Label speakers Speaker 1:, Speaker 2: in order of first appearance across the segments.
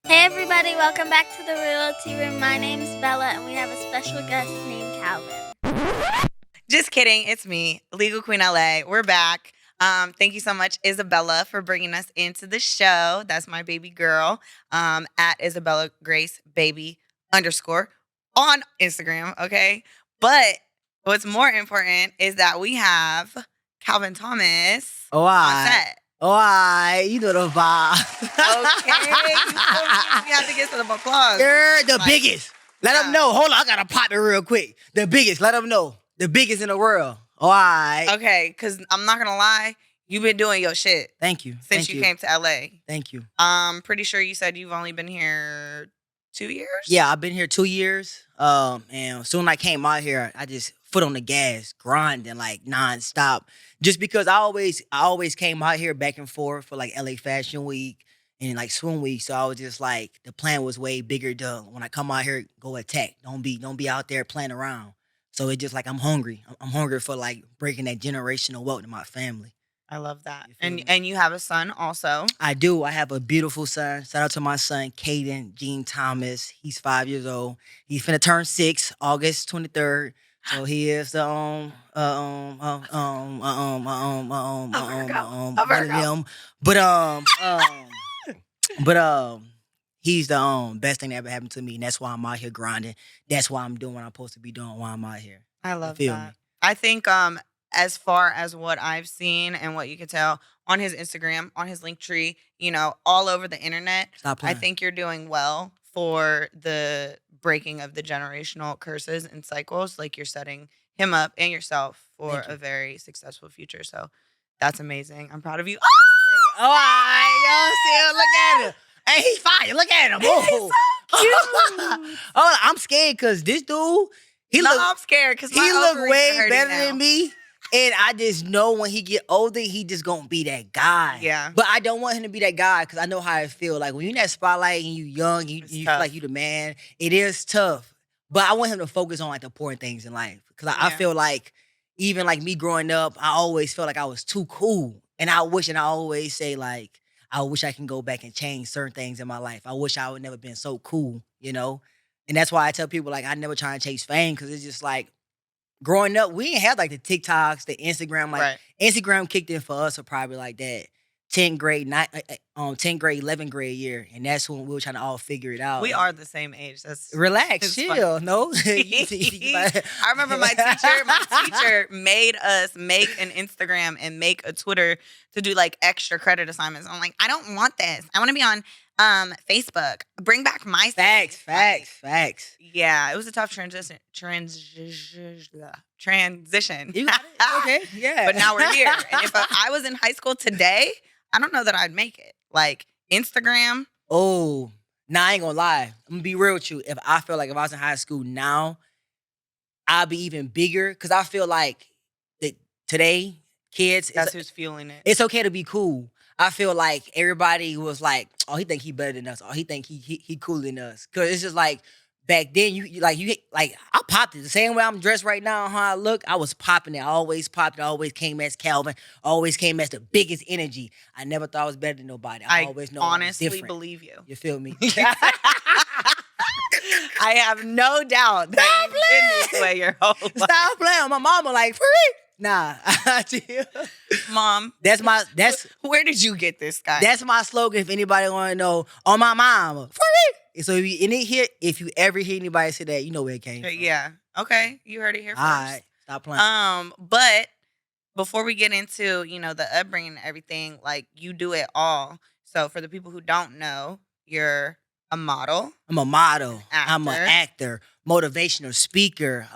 Speaker 1: Hey everybody, welcome back to the Realty Room. My name's Bella and we have a special guest named Calvin.
Speaker 2: Just kidding. It's me, Legal Queen LA. We're back. Thank you so much, Isabella, for bringing us into the show. That's my baby girl, at Isabella Grace Baby _ on Instagram. Okay. But what's more important is that we have Calvin Thomas
Speaker 3: Oh,
Speaker 2: on set.
Speaker 3: You know the vibe.
Speaker 2: Okay. We have to get some applause.
Speaker 3: You're the
Speaker 2: Like,
Speaker 3: biggest. Let them know. Hold on, I gotta pop it real quick. The biggest. Let them know. The biggest in the world. All right.
Speaker 2: Okay, because I'm not going to lie. You've been doing your shit
Speaker 3: Thank you.
Speaker 2: since you came to LA.
Speaker 3: Thank you.
Speaker 2: I'm pretty sure you said you've only been here 2 years?
Speaker 3: Yeah, I've been here 2 years. And soon I came out here, I just foot on the gas, grinding like nonstop. Just because I always came out here back and forth for like LA Fashion Week and like Swim Week. So I was just like, the plan was way bigger to when I come out here, go attack. Don't be out there playing around. So it's just like I'm hungry. I'm hungry for like breaking that generational wealth in my family.
Speaker 2: I love that.
Speaker 3: You feel me?
Speaker 2: And you have a son also.
Speaker 3: I do. I have a beautiful son. Shout out to my son, Caden Gene Thomas. He's 5 years old. He's finna turn 6, August 23rd. So he is the but he's the best thing that ever happened to me, and that's why I'm out here grinding. That's why I'm doing what I'm supposed to be doing while I'm out here.
Speaker 2: I love
Speaker 3: feel
Speaker 2: that.
Speaker 3: me?
Speaker 2: I think as far as what I've seen and what you could tell on his Instagram, on his link tree, all over the internet,
Speaker 3: Stop
Speaker 2: I
Speaker 3: playing.
Speaker 2: think you're doing well for the breaking of the generational curses and cycles. Like you're setting him up and yourself for
Speaker 3: Thank you.
Speaker 2: a very successful future. So that's amazing. I'm proud of you.
Speaker 3: All right, y'all see him? Look at him. Hey, he's fire. Look at him. Oh,
Speaker 2: Cute.
Speaker 3: oh, I'm scared because this dude,
Speaker 2: I'm scared because
Speaker 3: he look way better than me. And I just know when he get older, he just gonna be that guy.
Speaker 2: Yeah.
Speaker 3: But I don't want him to be that guy because I know how it feel. Like when you in that spotlight and you young, you
Speaker 2: It's
Speaker 3: feel
Speaker 2: tough.
Speaker 3: like you the man. It is tough. But I want him to focus on like the important things in life. Because I
Speaker 2: Yeah.
Speaker 3: feel like even like me growing up, I always felt like I was too cool. And I always say like, I wish I can go back and change certain things in my life. I wish I would never been so cool, And that's why I tell people like I never try and chase fame because it's just like growing up, we didn't have like the TikToks, the Instagram. Like
Speaker 2: Right.
Speaker 3: Instagram kicked in for us for probably like that 10th grade, 11th grade year, and that's when we were trying to all figure it out.
Speaker 2: We are the same age. That's
Speaker 3: Relax,
Speaker 2: it's
Speaker 3: chill.
Speaker 2: funny.
Speaker 3: No,
Speaker 2: I remember my teacher made us make an Instagram and make a Twitter to do like extra credit assignments. I'm like, I don't want this. I want to be on Facebook. Bring back my
Speaker 3: Facts.
Speaker 2: Yeah, it was a tough transition.
Speaker 3: You got it? Okay, yeah.
Speaker 2: But now we're here. And if I was in high school today, I don't know that I'd make it. Like Instagram.
Speaker 3: Oh, nah, I ain't gonna lie. I'm gonna be real with you. If I feel like if I was in high school now, I'd be even bigger because I feel like that today, kids,
Speaker 2: That's who's fueling it.
Speaker 3: it's okay to be cool. I feel like everybody was like, oh, he think he better than us. Oh, he think he cooler than us. Cause it's just like back then, you I popped it the same way I'm dressed right now. How I look, I was popping it. I always popped it. I always came as Calvin. Always came as the biggest energy. I never thought I was better than nobody. I always know I was
Speaker 2: honestly
Speaker 3: different.
Speaker 2: believe you.
Speaker 3: You feel me?
Speaker 2: I have no doubt that you've been this way your whole life.
Speaker 3: Stop playing. My mama like, for real? Nah.
Speaker 2: Mom,
Speaker 3: that's
Speaker 2: where did you get this guy?
Speaker 3: That's my slogan. If anybody want to know, on my mama, for real. So if you ever hear anybody say that, you know where it came from.
Speaker 2: Yeah. Okay. You heard it here first.
Speaker 3: All right. Stop playing.
Speaker 2: But before we get into, the upbringing and everything, like you do it all. So for the people who don't know, you're a model.
Speaker 3: I'm a model. I'm an
Speaker 2: Actor.
Speaker 3: actor, motivational speaker.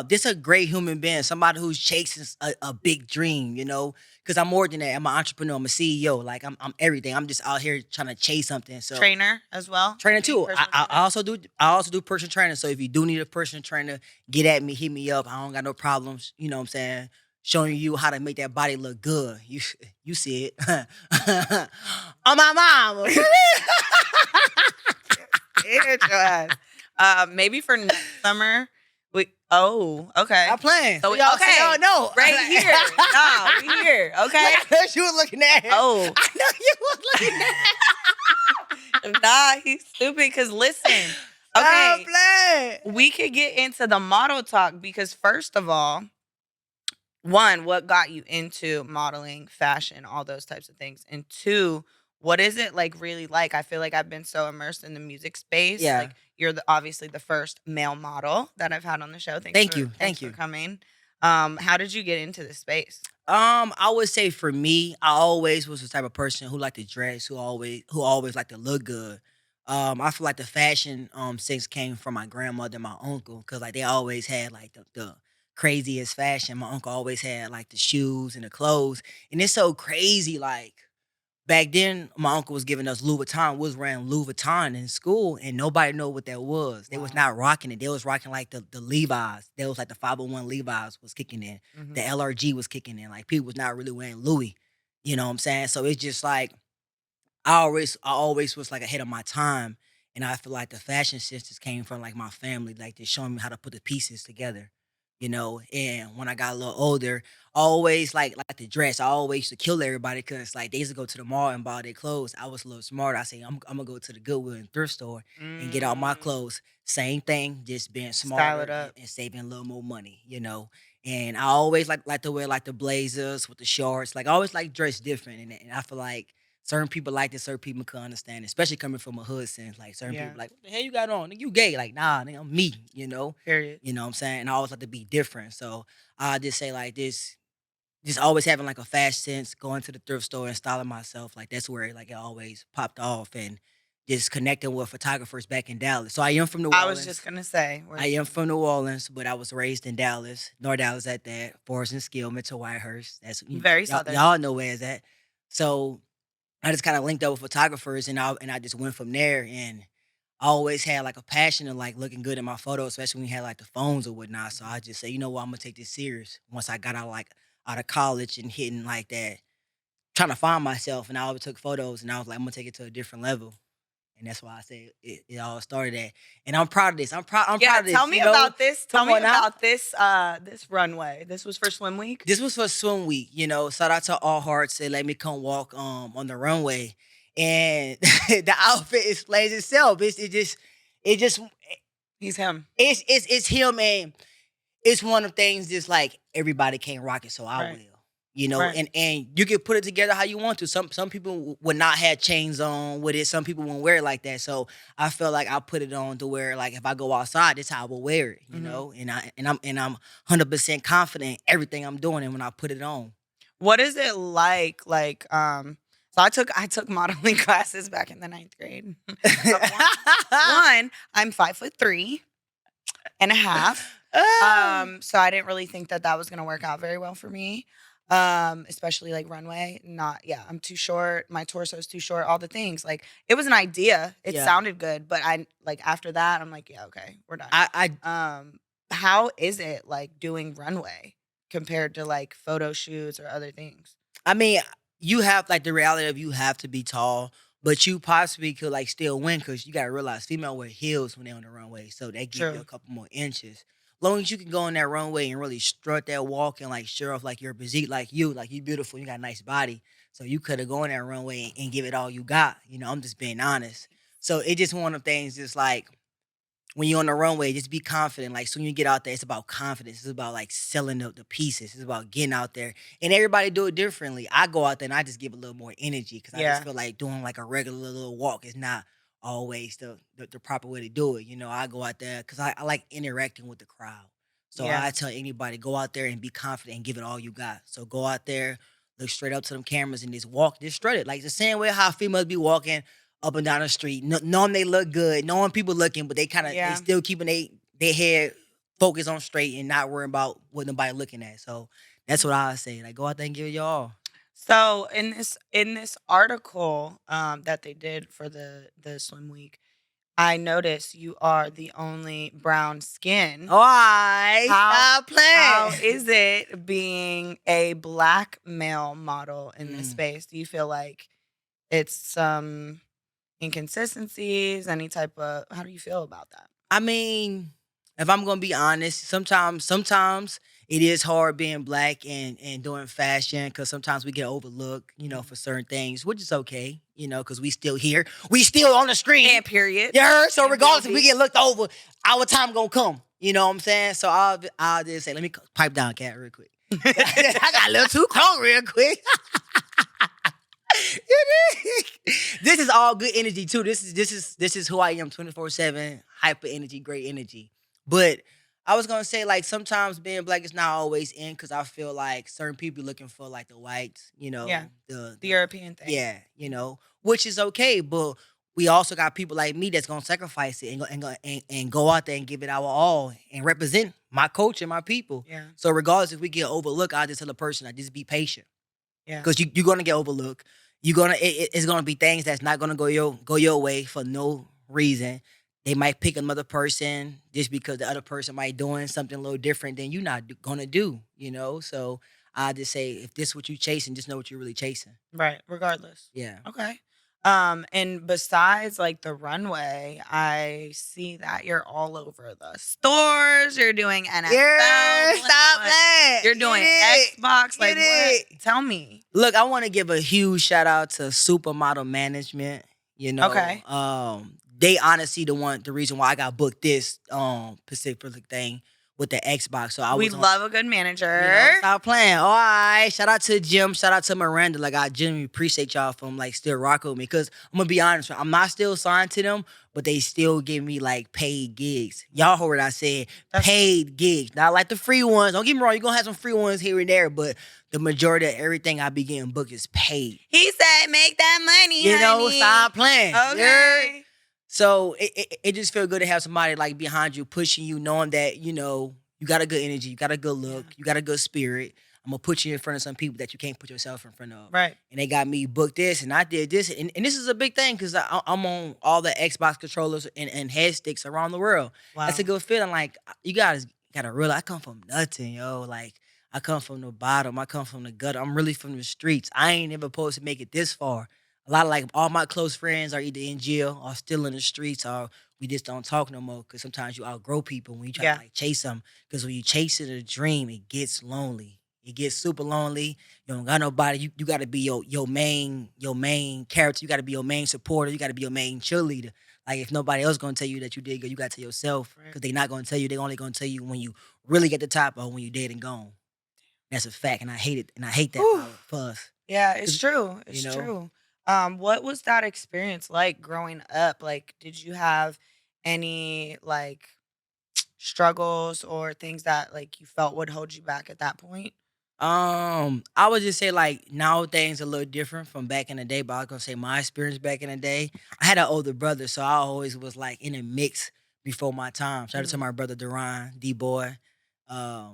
Speaker 3: This a great human being, somebody who's chasing a big dream, because I'm more than that. I'm an entrepreneur. I'm a CEO. Like I'm everything. I'm just out here trying to chase something. So
Speaker 2: Trainer as well.
Speaker 3: training too.
Speaker 2: Personal
Speaker 3: I
Speaker 2: trainer?
Speaker 3: also do personal training. So if you do need a personal trainer, get at me, hit me up. I don't got no problems. You know what I'm saying? Showing you how to make that body look good. You see it. On my mama.
Speaker 2: Hit your ass. Maybe for next summer. Okay.
Speaker 3: I'm playing.
Speaker 2: So
Speaker 3: okay. Y'all know.
Speaker 2: Right here. No, we here. Okay.
Speaker 3: I know you were looking at it.
Speaker 2: Oh.
Speaker 3: I know you were looking at it.
Speaker 2: Nah, he's stupid. Because listen,
Speaker 3: I'm
Speaker 2: okay,
Speaker 3: playing.
Speaker 2: we could get into the model talk because first of all, one, what got you into modeling, fashion, all those types of things, and two, what is it like really like? I feel like I've been so immersed in the music space.
Speaker 3: Yeah.
Speaker 2: Like you're obviously the first male model that I've had on the show.
Speaker 3: Thank you.
Speaker 2: Thanks
Speaker 3: Thank
Speaker 2: for
Speaker 3: you.
Speaker 2: coming. How did you get into this space?
Speaker 3: I would say for me, I always was the type of person who liked to dress, who always liked to look good. I feel like the fashion sense came from my grandmother and my uncle because like they always had like the craziest fashion. My uncle always had like the shoes and the clothes, and it's so crazy. Like back then, my uncle was giving us Louis Vuitton. We was wearing Louis Vuitton in school, and nobody knew what that was. They was
Speaker 2: Wow.
Speaker 3: not rocking it. They was rocking like the Levi's. That was like the 501 Levi's was kicking in. The
Speaker 2: Mhm.
Speaker 3: LRG was kicking in. Like people was not really wearing Louis. You know what I'm saying? So it's just like I always was like ahead of my time, and I feel like the fashion sense just came from like my family, like they showing me how to put the pieces together, you know. And when I got a little older, I always like to dress. I always used to kill everybody because like they used to go to the mall and buy their clothes. I was a little smarter. I say I'm gonna go to the Goodwill and thrift store and get all my
Speaker 2: Mm,
Speaker 3: clothes. Same thing, just being
Speaker 2: style
Speaker 3: smarter
Speaker 2: it up.
Speaker 3: and saving a little more money, you know. And I always like to wear like the blazers with the shorts. Like I always like dress different, and I feel like certain people like this, certain people can understand, especially coming from a hood sense. Like certain
Speaker 2: Yeah.
Speaker 3: people like, what the hell you got on? Nigga, you gay. Like, nah, nigga, I'm me, you know?
Speaker 2: Period.
Speaker 3: You know what I'm saying? And I always like to be different. So I just say like this, just always having like a fashion sense, going to the thrift store and styling myself. Like that's where like it always popped off and just connecting with photographers back in Dallas. So I am from New
Speaker 2: I was just
Speaker 3: Orleans.
Speaker 2: gonna say,
Speaker 3: I
Speaker 2: where's
Speaker 3: am from New Orleans, but I was raised in Dallas, North Dallas at that, Forest and Skillman to Whitehurst. That's
Speaker 2: very
Speaker 3: y'all,
Speaker 2: southern.
Speaker 3: y'all know where it's at. So I just kind of linked up with photographers and I just went from there and I always had like a passion of like looking good in my photos, especially when we had like the phones or whatnot. So I just say, you know what, I'm gonna take this serious. Once I got out of college and hitting like that, trying to find myself, and I always took photos, and I was like, I'm gonna take it to a different level, and that's why I say it all started at. And I'm proud of this. I'm proud. I'm
Speaker 2: Yeah,
Speaker 3: proud of
Speaker 2: tell
Speaker 3: this.
Speaker 2: me
Speaker 3: You know,
Speaker 2: about this. Tell
Speaker 3: come
Speaker 2: me
Speaker 3: on now.
Speaker 2: about this. This runway. This was for Swim Week.
Speaker 3: This was for swim week, you know. Shout out to All Hearts. They let me come walk on the runway. And the outfit explains itself. It just
Speaker 2: He's him.
Speaker 3: it's him, and it's one of the things just like everybody can't rock it, so I
Speaker 2: Right.
Speaker 3: will. You know,
Speaker 2: Right.
Speaker 3: and you can put it together how you want to. Some people would not have chains on with it. Some people won't wear it like that. So I feel like I put it on to where like if I go outside, that's how I will wear it. You
Speaker 2: Mhm.
Speaker 3: know, and I'm 100% confident in everything I'm doing, and when I put it on.
Speaker 2: What is it like? So I took modeling classes back in the ninth grade. But one, I'm 5'3.5". So I didn't really think that was gonna work out very well for me. Especially like runway. Not yeah, I'm too short. My torso's too short. All the things. Like it was an idea. It
Speaker 3: Yeah.
Speaker 2: sounded good, but I like after that, I'm like, yeah, okay, we're done.
Speaker 3: I
Speaker 2: How is it like doing runway compared to like photo shoots or other things?
Speaker 3: I mean, you have like the reality of you have to be tall, but you possibly could like still win because you gotta realize female wear heels when they're on the runway, so they give you
Speaker 2: True.
Speaker 3: a couple more inches. Long as you can go on that runway and really strut that walk and like show off like your physique, like you beautiful, you got a nice body, so you could have gone on that runway and give it all you got. You know, I'm just being honest. So it just one of the things, just like when you're on the runway, just be confident. Like, so when you get out there, it's about confidence. It's about like selling the pieces. It's about getting out there. And everybody do it differently. I go out there and I just give a little more energy because I just
Speaker 2: Yeah.
Speaker 3: feel like doing like a regular little walk is not always the proper way to do it. You know, I go out there because I like interacting with the crowd. So
Speaker 2: Yeah.
Speaker 3: I tell anybody, go out there and be confident and give it all you got. So go out there, look straight up to them cameras and just walk, just strut it. Like the same way how females be walking up and down the street, knowing they look good, knowing people looking, but they
Speaker 2: Yeah.
Speaker 3: still keeping they head focused on straight and not worrying about what nobody looking at. So that's what I say. Like go out there and give it your all.
Speaker 2: So in this article that they did for the swim week, I noticed you are the only brown skin.
Speaker 3: Oh, I
Speaker 2: How
Speaker 3: stop playing.
Speaker 2: how is it being a black male model in this
Speaker 3: Mm.
Speaker 2: space? Do you feel like it's some inconsistencies, any type of how do you feel about that?
Speaker 3: I mean, if I'm gonna be honest, sometimes it is hard being black and doing fashion because sometimes we get overlooked, for certain things, which is okay, because we still here, we still on the screen.
Speaker 2: And period.
Speaker 3: You heard? So
Speaker 2: And
Speaker 3: regardless if
Speaker 2: will
Speaker 3: we
Speaker 2: be.
Speaker 3: get looked over, our time gonna come. You know what I'm saying? So I'll just say, let me pipe down, cat, real quick. I got a little too cold real quick. This is all good energy too. This is who I am 24/7, hyper energy, great energy. But I was gonna say like sometimes being black is not always in because I feel like certain people looking for like the whites,
Speaker 2: Yeah.
Speaker 3: the
Speaker 2: The European thing.
Speaker 3: yeah, which is okay, but we also got people like me that's gonna sacrifice it and go out there and give it our all and represent my culture, my people.
Speaker 2: Yeah.
Speaker 3: So regardless if we get overlooked, I just tell the person, I just be patient
Speaker 2: Yeah.
Speaker 3: because you're gonna get overlooked. It's gonna be things that's not gonna go your way for no reason. They might pick another person just because the other person might doing something a little different than you not gonna do. So I just say if this what you chasing, just know what you're really chasing.
Speaker 2: Right. Regardless.
Speaker 3: Yeah.
Speaker 2: Okay. And besides like the runway, I see that you're all over the stores. You're doing NFL.
Speaker 3: Yeah,
Speaker 2: what-
Speaker 3: stop
Speaker 2: what-
Speaker 3: that.
Speaker 2: You're doing Xbox. Like what? Tell me.
Speaker 3: Look, I want to give a huge shout out to Supermodel Management.
Speaker 2: Okay.
Speaker 3: They honestly the reason why I got booked this Pacific thing with the Xbox. So
Speaker 2: We love a good manager.
Speaker 3: Stop playing. All right. Shout out to Jim. Shout out to Miranda. Like I genuinely appreciate y'all from like still rocking with me. Cause I'm gonna be honest, I'm not still signed to them, but they still give me like paid gigs. Y'all heard what I said. Paid gigs. Not like the free ones. Don't get me wrong, you're gonna have some free ones here and there, but the majority of everything I be getting booked is paid.
Speaker 2: He said, "Make that money, honey."
Speaker 3: Stop playing.
Speaker 2: Okay.
Speaker 3: So it just feel good to have somebody like behind you, pushing you, knowing that, you got a good energy, you got a good look, you got a good spirit. I'm gonna put you in front of some people that you can't put yourself in front of.
Speaker 2: Right.
Speaker 3: And they got me booked this and I did this. And this is a big thing because I'm on all the Xbox controllers and head sticks around the world.
Speaker 2: Wow.
Speaker 3: That's a good feeling. Like you guys gotta realize I come from nothing, yo. Like I come from the bottom. I come from the gutter. I'm really from the streets. I ain't never supposed to make it this far. A lot of like all my close friends are either in jail or still in the streets or we just don't talk no more because sometimes you outgrow people when you try to like chase them. Because when you chase a dream, it gets lonely. It gets super lonely. You don't got nobody. You got to be your main character. You got to be your main supporter. You got to be your main cheerleader. Like if nobody else gonna tell you that you did good, you got to tell yourself because they not gonna tell you. They only gonna tell you when you really get the top or when you dead and gone. That's a fact, and I hate it, and I hate that for us.
Speaker 2: Yeah, it's true. It's true. What was that experience like growing up? Like, did you have any like struggles or things that like you felt would hold you back at that point?
Speaker 3: I would just say like now things a little different from back in the day, but I was gonna say my experience back in the day. I had an older brother, so I always was like in a mix before my time. Shout out to my brother Duran, D-boy. I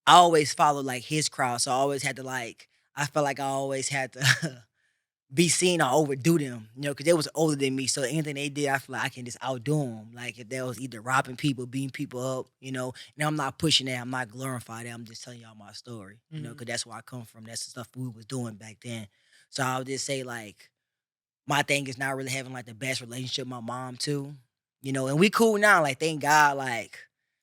Speaker 3: always followed like his crowd, so I always had to like. I felt like I always had to be seen or overdo them, because they was older than me. So anything they did, I feel like I can just outdo them. Like if they was either robbing people, beating people up, and I'm not pushing that, I'm not glorifying that. I'm just telling y'all my story, because that's where I come from. That's the stuff we was doing back then. So I would just say like, my thing is not really having like the best relationship with my mom too, and we cool now. Like thank God, like.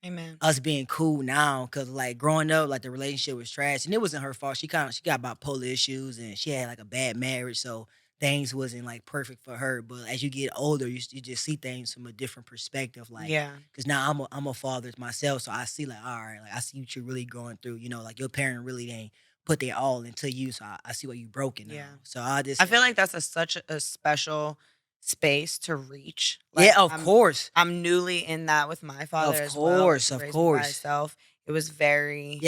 Speaker 2: Amen.
Speaker 3: Us being cool now, cause like growing up, like the relationship was trash, and it wasn't her fault. She got bipolar issues, and she had like a bad marriage, so things wasn't like perfect for her. But as you get older, you just see things from a different perspective. Like, cause now I'm a father myself, so I see like, all right, like I see what you're really going through. Like your parent really ain't put their all into you, so I see what you broken now. So I feel
Speaker 2: like that's such a special space to reach.
Speaker 3: Like, yeah, of course.
Speaker 2: I'm newly in that with my father
Speaker 3: as well. Of course.
Speaker 2: Myself. It was very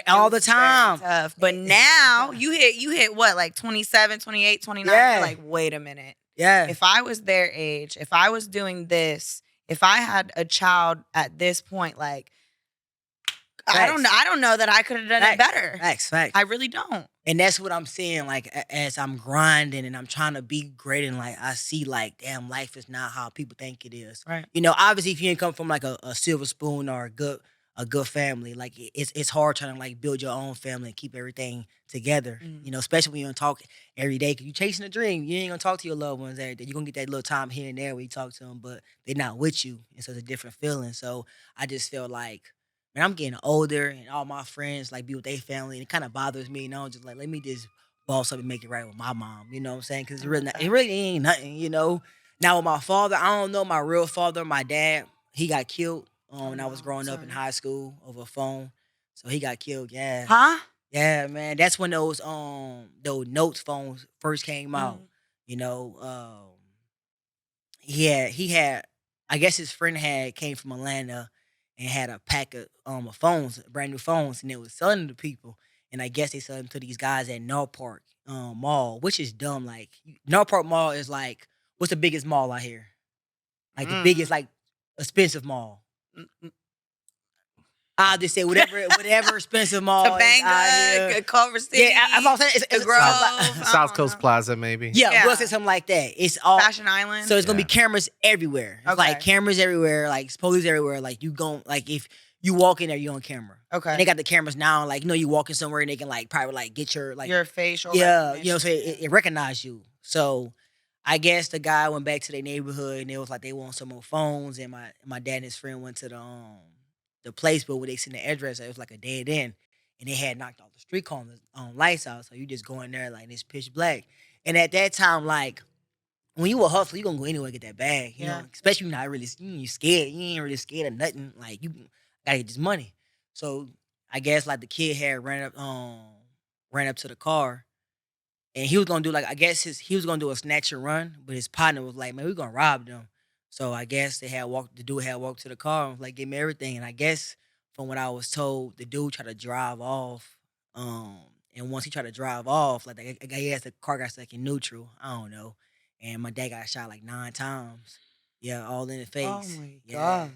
Speaker 3: all the time.
Speaker 2: Tough. But now you hit what, like 27, 28, 29?
Speaker 3: Yeah.
Speaker 2: You're like, wait a minute.
Speaker 3: Yeah.
Speaker 2: If I was their age, if I was doing this, if I had a child at this point, like I don't know that I could have done it better.
Speaker 3: Facts.
Speaker 2: I really don't.
Speaker 3: And that's what I'm saying, like, as I'm grinding and I'm trying to be great and, like, I see, like, damn, life is not how people think it is.
Speaker 2: Right.
Speaker 3: Obviously, if you ain't come from, like, a silver spoon or a good family. Like it's hard trying to like build your own family and keep everything together.
Speaker 2: Mm.
Speaker 3: You know, especially when you don't talk every day. Cause you chasing a dream. You ain't gonna talk to your loved ones every day. You're gonna get that little time here and there where you talk to them, but they're not with you, and so it's a different feeling. So I just feel like. Man, I'm getting older, and all my friends like be with their family, and it kind of bothers me. You know, just like let me just boss up and make it right with my mom. You know what I'm saying? Because
Speaker 2: I love
Speaker 3: it
Speaker 2: that.
Speaker 3: really ain't nothing. You know. Now with my father, I don't know my real father. My dad, he got killed
Speaker 2: Oh
Speaker 3: when I
Speaker 2: no,
Speaker 3: was
Speaker 2: I'm
Speaker 3: growing up in
Speaker 2: sorry.
Speaker 3: high school over a phone. So he got killed. Yeah,
Speaker 2: Huh?
Speaker 3: yeah, man. That's when those notes phones first came out.
Speaker 2: Mm.
Speaker 3: You know, he had I guess his friend had came from Atlanta and had a pack of phones, brand new phones, and they was selling them to people. And I guess they sell them to these guys at North Park Mall, which is dumb. Like North Park Mall is like what's the biggest mall out here? Like the
Speaker 2: Mm.
Speaker 3: biggest like expensive mall.
Speaker 2: Mm, mm.
Speaker 3: I'll just say whatever expensive mall is out
Speaker 2: Topanga,
Speaker 3: here.
Speaker 2: Culver City,
Speaker 3: Yeah, I'm all saying
Speaker 2: the
Speaker 3: it's
Speaker 2: Grove.
Speaker 4: South,
Speaker 2: I
Speaker 4: South
Speaker 2: don't
Speaker 4: Coast
Speaker 2: know.
Speaker 4: Plaza, maybe.
Speaker 3: yeah, we'll
Speaker 2: Yeah.
Speaker 3: say something like that. It's all
Speaker 2: Fashion Island.
Speaker 3: so it's gonna be
Speaker 4: Yeah.
Speaker 3: cameras everywhere. It's like
Speaker 2: Okay.
Speaker 3: cameras everywhere, like police everywhere. Like you gon' like if you walk in there, you on camera.
Speaker 2: Okay.
Speaker 3: And they got the cameras now. Like you walking somewhere and they can like probably like get your like
Speaker 2: Your facial
Speaker 3: yeah,
Speaker 2: recognition.
Speaker 3: so it recognize you. So I guess the guy went back to their neighborhood and it was like they want some more phones. And my dad and his friend went to the place, but when they seen the address, it was like a dead end, and they had knocked all the street corners lights out. So you just go in there like it's pitch black. And at that time, like when you a hustler, you gonna go anywhere and get that bag. You
Speaker 2: Yeah.
Speaker 3: know, especially you not really you scared. You ain't really scared of nothing. Like you gotta get this money. So I guess like the kid had ran up to the car and he was gonna do like I guess he was gonna do a snatch and run, but his partner was like, "Man, we gonna rob them." So I guess the dude had walked to the car and was like, "Give me everything." And I guess from what I was told, the dude tried to drive off. And once he tried to drive off, like I guess the car got stuck in neutral. I don't know. And my dad got shot like 9 times. Yeah, all in the
Speaker 2: Oh
Speaker 3: face.
Speaker 2: my
Speaker 3: Yeah.
Speaker 2: god.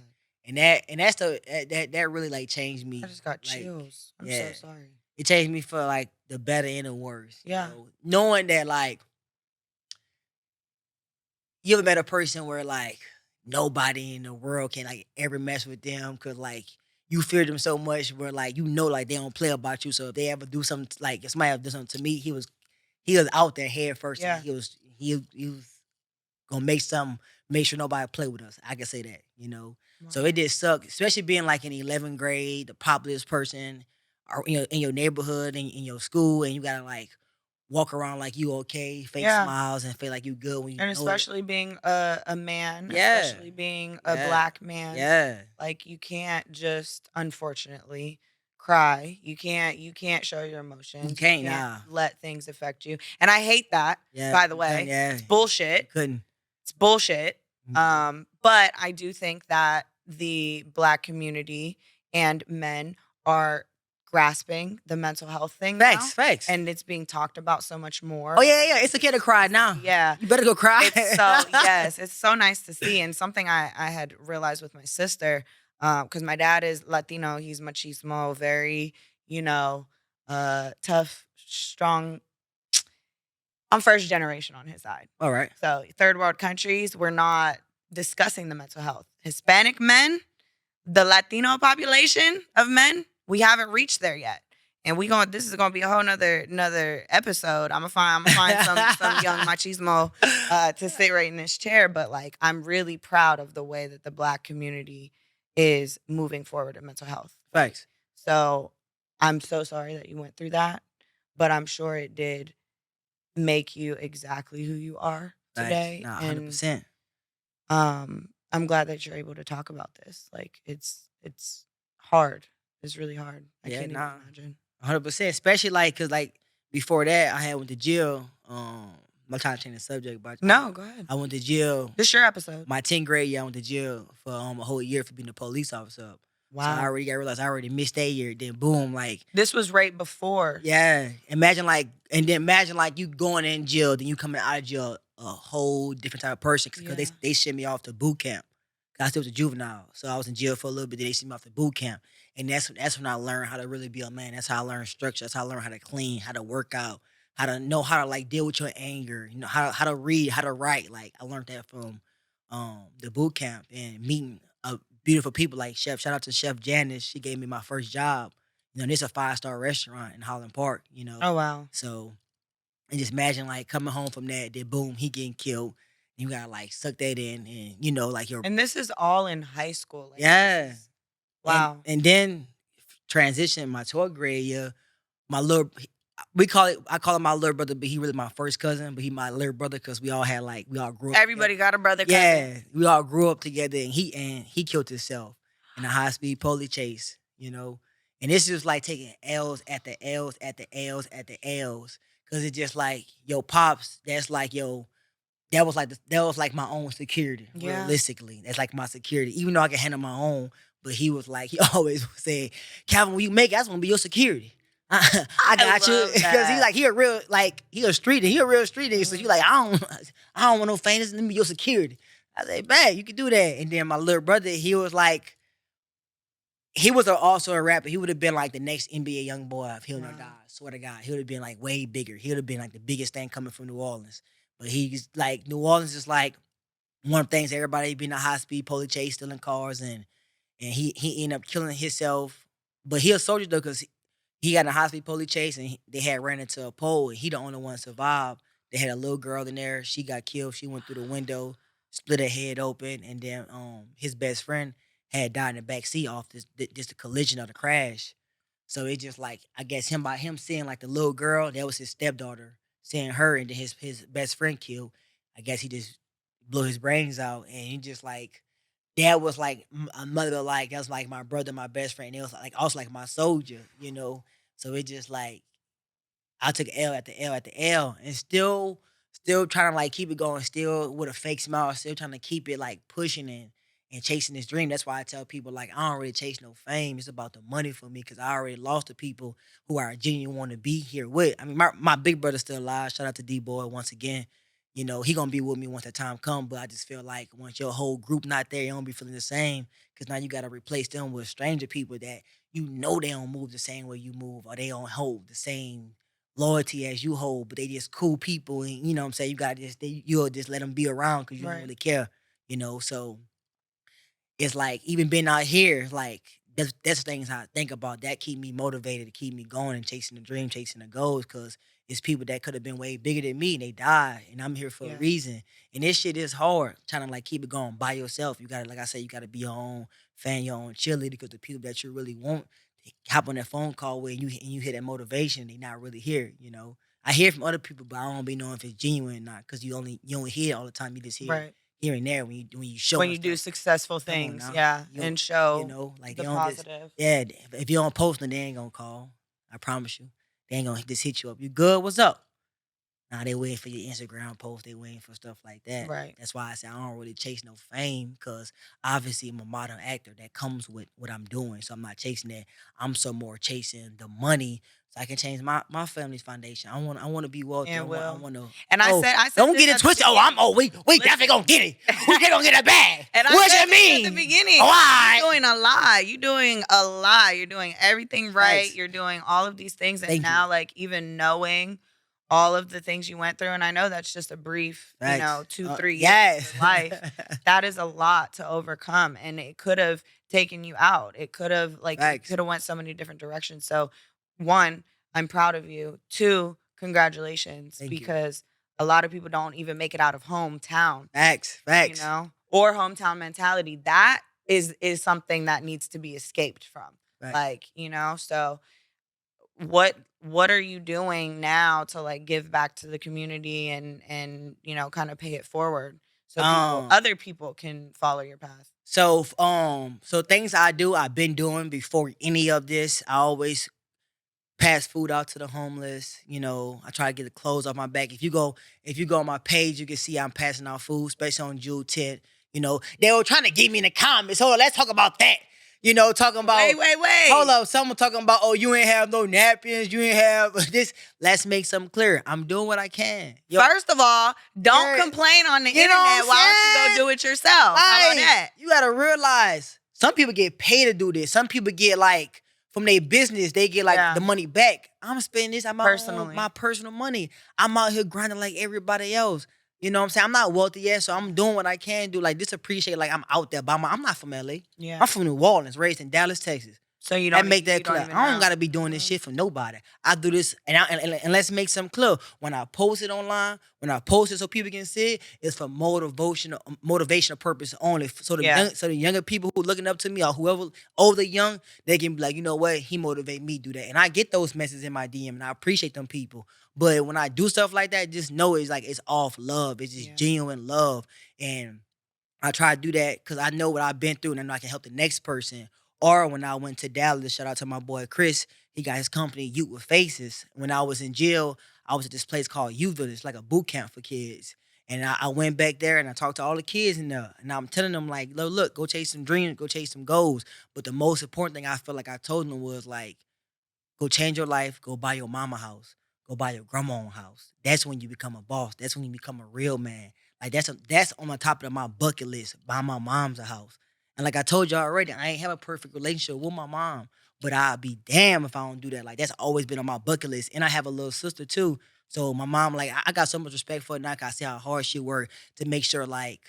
Speaker 3: And that's that really like changed me.
Speaker 2: I just got
Speaker 3: Like,
Speaker 2: chills. I'm
Speaker 3: yeah.
Speaker 2: so sorry.
Speaker 3: It changed me for like the better and the worse.
Speaker 2: Yeah.
Speaker 3: You know? Knowing that like you ever met a person where like nobody in the world can like ever mess with them because like you fear them so much where like like they don't play about you. So if they ever do something like if somebody ever do something to me, he was out there head first.
Speaker 2: Yeah.
Speaker 3: And he was gonna make sure nobody play with us. I can say that, you know. So
Speaker 2: Wow.
Speaker 3: it did suck, especially being like in 11th grade, the populist person, or in your neighborhood, in your school, and you gotta like walk around like you okay, fake
Speaker 2: Yeah.
Speaker 3: smiles, and feel like you good when you
Speaker 2: And
Speaker 3: know
Speaker 2: especially being a man,
Speaker 3: Yeah.
Speaker 2: especially being a
Speaker 3: Yeah.
Speaker 2: black
Speaker 3: it.
Speaker 2: man,
Speaker 3: Yeah,
Speaker 2: like you can't just unfortunately cry. You can't show your emotions. You
Speaker 3: can't, nah.
Speaker 2: let things affect you. And I hate that,
Speaker 3: yeah.
Speaker 2: by the
Speaker 3: you
Speaker 2: way.
Speaker 3: couldn't, yeah,
Speaker 2: It's bullshit.
Speaker 3: you couldn't.
Speaker 2: It's bullshit.
Speaker 3: Mhm.
Speaker 2: But I do think that the black community and men are grasping the mental health thing now,
Speaker 3: Facts.
Speaker 2: and it's being talked about so much more.
Speaker 3: Oh yeah. It's okay to cry now.
Speaker 2: Yeah.
Speaker 3: You better go cry.
Speaker 2: It's so yes, it's so nice to see, and something I had realized with my sister, because my dad is Latino, he's machismo, very tough, strong. I'm first generation on his side.
Speaker 3: All right.
Speaker 2: So third world countries, we're not discussing the mental health. Hispanic men, the Latino population of men, we haven't reached there yet. And this is gonna be a whole another episode. I'm gonna find some young machismo to sit right in this chair. But like I'm really proud of the way that the black community is moving forward in mental health.
Speaker 3: Facts.
Speaker 2: So I'm so sorry that you went through that, but I'm sure it did make you exactly who you are
Speaker 3: Facts.
Speaker 2: today.
Speaker 3: Nah,
Speaker 2: And
Speaker 3: 100%.
Speaker 2: I'm glad that you're able to talk about this. Like it's hard. It's really hard. I
Speaker 3: Yeah,
Speaker 2: can't
Speaker 3: nah.
Speaker 2: even imagine.
Speaker 3: 100%. Especially like, cause like before that, I had went to jail. I'm trying to change the subject, but
Speaker 2: No, go ahead.
Speaker 3: I went to jail.
Speaker 2: This your episode.
Speaker 3: My 10th grade year, I went to jail for a whole year for being a police officer. So I
Speaker 2: Wow.
Speaker 3: already got realized I already missed that year. Then boom, like
Speaker 2: This was right before.
Speaker 3: yeah. Imagine like you going in jail, then you coming out of jail a whole different type of person because
Speaker 2: Yeah.
Speaker 3: they sent me off to boot camp. 'Cause I still was a juvenile, so I was in jail for a little bit. Then they sent me off to boot camp, and that's when I learned how to really be a man. That's how I learned structure. That's how I learned how to clean, how to work out, how to know how to like deal with your anger. You know how to read, how to write. Like I learned that from the boot camp and meeting beautiful people like Chef. Shout out to Chef Janice. She gave me my first job. This a 5-star restaurant in Holland Park.
Speaker 2: Oh wow.
Speaker 3: So and just imagine like coming home from that, then boom, he getting killed. You gotta like suck that in, and like your
Speaker 2: And this is all in high school. Like,
Speaker 3: yeah.
Speaker 2: Wow.
Speaker 3: And then transition my 12th grade year, my little I call him my little brother, but he really my first cousin, but he my little brother because we all grew up.
Speaker 2: Everybody got a brother cousin.
Speaker 3: Yeah, we all grew up together, and he killed himself in a high speed police chase. And this is like taking L's at the L's at the L's at the L's, because it's just like yo pops. That's like yo. That was like my own security.
Speaker 2: Yeah.
Speaker 3: Realistically, that's like my security. Even though I can handle my own, but he was like he always would say, "Calvin, when you make it, I just want to be your security." I got you, because he a real he a street nigga. So you like I don't want no famous. Let me be your security. I say, "Bad, you can do that." And then my little brother, he was also a rapper. He would have been like the next NBA young boy if he would have died. Swear to God, he would have been like way bigger. He would have been like the biggest thing coming from New Orleans. But he's like New Orleans is like one of the things everybody been a high speed police chase, stealing cars, and he ended up killing himself. But he a soldier though, because he got in a high speed police chase, and they had ran into a pole, and he the only one survived. They had a little girl in there. She got killed. She went through the window, split her head open, and then his best friend had died in the back seat off this the collision of the crash. So it just like I guess by him seeing like the little girl, that was his stepdaughter, seeing her, and then his best friend killed. I guess he just blew his brains out, and he just like that was like a mother, like that was like my brother, my best friend. It was like also like my soldier. So it just like I took L at the L at the L, and still trying to like keep it going, still with a fake smile, still trying to keep it like pushing and chasing this dream. That's why I tell people like I don't really chase no fame. It's about the money for me, because I already lost the people who I genuinely want to be here with. I mean, my big brother's still alive. Shout out to D-Boy once again. He gonna be with me once the time comes. But I just feel like once your whole group not there, you don't be feeling the same. Because now you gotta replace them with stranger people that they don't move the same way you move, or they don't hold the same loyalty as you hold, but they just cool people, and you know what I'm saying, you'll just let them be around because you don't really care. So it's like even being out here, like that's the things I think about that keep me motivated, to keep me going and chasing the dream, chasing the goals, because it's people that could have been way bigger than me and they died, and I'm here for a reason. And this shit is hard, trying to like keep it going by yourself. You gotta, like I said, you gotta be your own fan, your own cheerleader, because the people that you really want, they hop on that phone call with you hear that motivation, they not really here. I hear from other people, but I don't be knowing if it's genuine or not, because you only hear it all the time. You just hear it here and there when you show
Speaker 2: when you do successful things, and show
Speaker 3: like
Speaker 2: the
Speaker 3: they don't
Speaker 2: positive.
Speaker 3: If you don't post them, they ain't gonna call. I promise you, they ain't gonna just hit you up. You good? What's up? Now they waiting for your Instagram post. They waiting for stuff like that.
Speaker 2: Right.
Speaker 3: That's why I say I don't really chase no fame, because obviously I'm a modern actor. That comes with what I'm doing. So I'm not chasing that. I'm so more chasing the money, so I can change my family's foundation. I want to be wealthy.
Speaker 2: And
Speaker 3: I want to.
Speaker 2: And I said,
Speaker 3: don't get it twisted. We definitely gonna get it. We gonna get it bad.
Speaker 2: And
Speaker 3: what
Speaker 2: I
Speaker 3: you mean?
Speaker 2: At the beginning,
Speaker 3: Why?
Speaker 2: You're doing a lot. You're doing a lot. You're doing everything right.
Speaker 3: Thanks.
Speaker 2: You're doing all of these things, and
Speaker 3: Thank
Speaker 2: now
Speaker 3: you.
Speaker 2: like even knowing all of the things you went through, and I know that's just a brief,
Speaker 3: Thanks.
Speaker 2: 2-3
Speaker 3: yes.
Speaker 2: years of life. That is a lot to overcome, and it could have taken you out. It could have went so many different directions. So, one, I'm proud of you. Two, congratulations,
Speaker 3: Thank
Speaker 2: because a lot of people don't even make it out of hometown.
Speaker 3: Facts.
Speaker 2: Or hometown mentality. That is something that needs to be escaped from.
Speaker 3: Facts.
Speaker 2: So what are you doing now to like give back to the community and kind of pay it forward so other people can follow your path?
Speaker 3: So things I've been doing before any of this. I always pass food out to the homeless. I try to get the clothes off my back. If you go on my page, you can see I'm passing out food, especially on June 10th. They were trying to get me in the comments. Hold on, let's talk about that. Talking about
Speaker 2: wait.
Speaker 3: Hold up, someone talking about, oh, you ain't have no napkins, you ain't have this. Let's make something clear. I'm doing what I can.
Speaker 2: First of all, don't complain on the internet. Why don't you go do it yourself? How about that?
Speaker 3: You gotta realize some people get paid to do this. Some people get like from their business, they get like the money back. I'm spending this. I'm my personal money. I'm out here grinding like everybody else. You know what I'm saying? I'm not wealthy yet, so I'm doing what I can do. Like, just appreciate, like, I'm out there by my. I'm not from LA.
Speaker 2: Yeah.
Speaker 3: I'm from New Orleans, raised in Dallas, Texas.
Speaker 2: So you
Speaker 3: That
Speaker 2: don't
Speaker 3: make that
Speaker 2: you don't
Speaker 3: clear.
Speaker 2: even
Speaker 3: I don't
Speaker 2: know.
Speaker 3: gotta be doing this shit for nobody. I do this, and let's make something clear. When I post it online, when I post it so people can see it, it's for motivational purpose only. So the younger people who looking up to me or whoever older young, they can be like, you know what, he motivate me to do that, and I get those messages in my DM, and I appreciate them people. But when I do stuff like that, just know it's like it's off love. It's just genuine love, and I try to do that because I know what I've been through and I know I can help the next person. Or when I went to Dallas, shout out to my boy Chris, he got his company Youth with Faces. When I was in jail, I was at this place called Youthville. It's like a boot camp for kids. And I went back there and I talked to all the kids in there. And I'm telling them, like, look, go chase some dreams, go chase some goals. But the most important thing I feel like I told them was, like, go change your life. Go buy your mama house. Go buy your grandma house. That's when you become a boss. That's when you become a real man. Like, that's on the top of my bucket list. Buy my mom's a house. And like I told y'all already, I ain't have a perfect relationship with my mom. But I'd be damn if I don't do that. Like, that's always been on my bucket list. And I have a little sister too. So my mom, like, I got so much respect for her now. I see how hard she worked to make sure, like,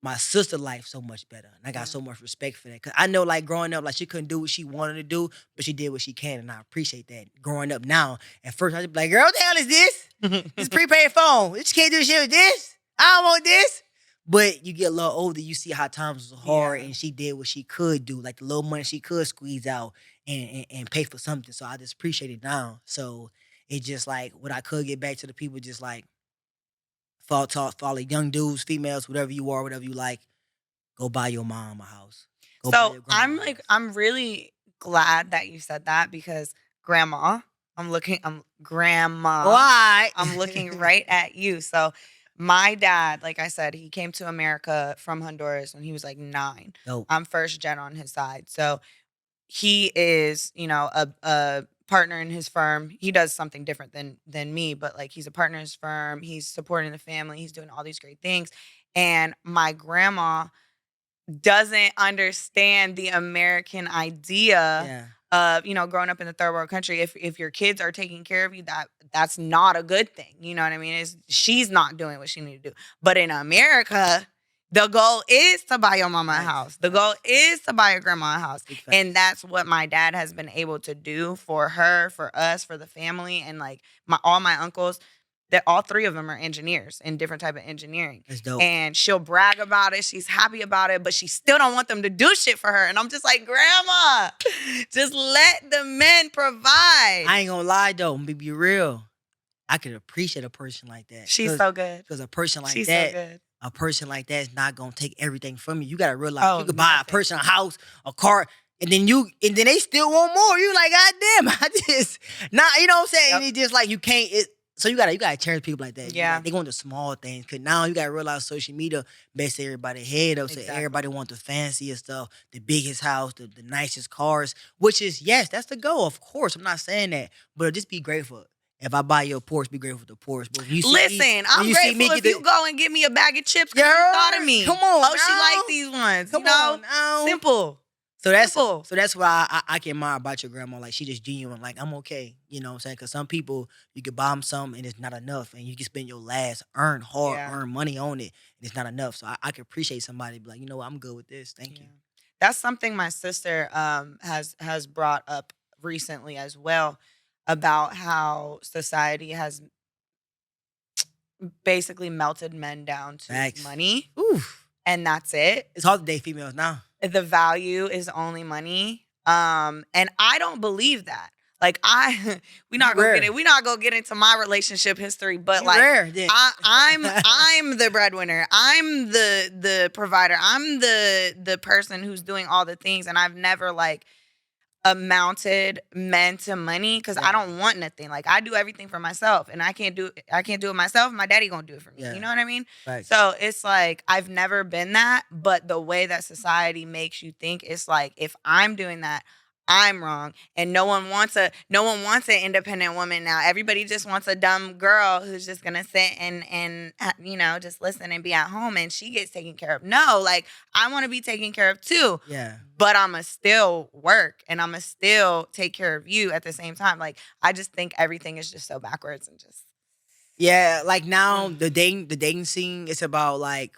Speaker 3: my sister life so much better. And I got so much respect for that. Cause I know, like, growing up, like, she couldn't do what she wanted to do, but she did what she can. And I appreciate that. Growing up now, at first I just be like, girl, what the hell is this? This prepaid phone. She can't do shit with this. I don't want this. But you get a little older, you see how times was hard and she did what she could do. Like, the little money she could squeeze out and pay for something. So I just appreciate it now. So it's just like what I could get back to the people, just like, for all the young dudes, females, whatever you are, whatever you like, go buy your mom a house. Go buy
Speaker 2: So
Speaker 3: your grandma
Speaker 2: I'm
Speaker 3: a
Speaker 2: like,
Speaker 3: house.
Speaker 2: I'm really glad that you said that because grandma, I'm grandma.
Speaker 3: Why?
Speaker 2: I'm looking right at you. So my dad, like I said, he came to America from Honduras when he was like 9.
Speaker 3: Dope.
Speaker 2: I'm first gen on his side. So he is, a partner in his firm. He does something different than me, but like he's a partner in his firm. He's supporting the family. He's doing all these great things. And my grandma doesn't understand the American idea
Speaker 3: Yeah.
Speaker 2: of, growing up in a third world country. If your kids are taking care of you, that's not a good thing. You know what I mean? She's not doing what she need to do. But in America, the goal is to buy your mama a house. The goal is to buy your grandma a house. And that's what my dad has been able to do for her, for us, for the family. And like all my uncles, that all 3 of them are engineers in different type of engineering.
Speaker 3: That's dope.
Speaker 2: And she'll brag about it. She's happy about it, but she still don't want them to do shit for her. And I'm just like, grandma, just let the men provide.
Speaker 3: I ain't gonna lie though, I'm gonna be real. I could appreciate a person like that.
Speaker 2: She's so good.
Speaker 3: Because a person like
Speaker 2: She's
Speaker 3: that,
Speaker 2: so good.
Speaker 3: a person like that is not gonna take everything from you. You gotta realize you could buy a
Speaker 2: nothing.
Speaker 3: person a house, a car, and then they still want more. You like, God damn, you know what I'm saying?
Speaker 2: Yep.
Speaker 3: And it's just like you can't. So you gotta cherish people like that.
Speaker 2: Yeah.
Speaker 3: Like, they want the small things. Cause now you gotta realize social media messes everybody's head up. So
Speaker 2: Exactly.
Speaker 3: everybody want the fanciest stuff, the biggest house, the nicest cars. Which is, yes, that's the goal. Of course, I'm not saying that, but just be grateful. If I buy your Porsche, be grateful for the Porsche. But when you see
Speaker 2: Listen, I'm
Speaker 3: you see
Speaker 2: grateful if you go and give me a bag of chips because you
Speaker 3: Yeah,
Speaker 2: thought of me.
Speaker 3: come on
Speaker 2: Oh,
Speaker 3: now.
Speaker 2: she like these ones.
Speaker 3: Come
Speaker 2: you know?
Speaker 3: on now.
Speaker 2: Simple.
Speaker 3: So that's
Speaker 2: Simple.
Speaker 3: so that's why I can admire about your grandma. Like, she just genuine. Like, I'm okay. You know what I'm saying? Because some people, you can buy them something and it's not enough. And you can spend your last, earn money on it, and it's not enough. So I can appreciate somebody be like, you know what, I'm good with this. Thank you.
Speaker 2: That's something my sister has brought up recently as well, about how society has basically melted men down to
Speaker 3: Facts.
Speaker 2: money.
Speaker 3: Oof.
Speaker 2: And that's it.
Speaker 3: It's hard to date females now.
Speaker 2: The value is only money. And I don't believe that. Like we not gonna get into my relationship history, but like I'm the breadwinner. I'm the provider. I'm the person who's doing all the things, and I've never like amounted men to money because I don't want nothing. Like, I do everything for myself, and I can't do it myself. My daddy gonna do it for me. You know what I mean?
Speaker 3: Right.
Speaker 2: So it's like I've never been that, but the way that society makes you think, it's like if I'm doing that, I'm wrong, and no one wants an independent woman now. Everybody just wants a dumb girl who's just gonna sit and just listen and be at home, and she gets taken care of. No, like, I want to be taken care of too.
Speaker 3: Yeah.
Speaker 2: But I'ma still work, and I'ma still take care of you at the same time. Like, I just think everything is just so backwards and just.
Speaker 3: Yeah, like now the dating scene is about like,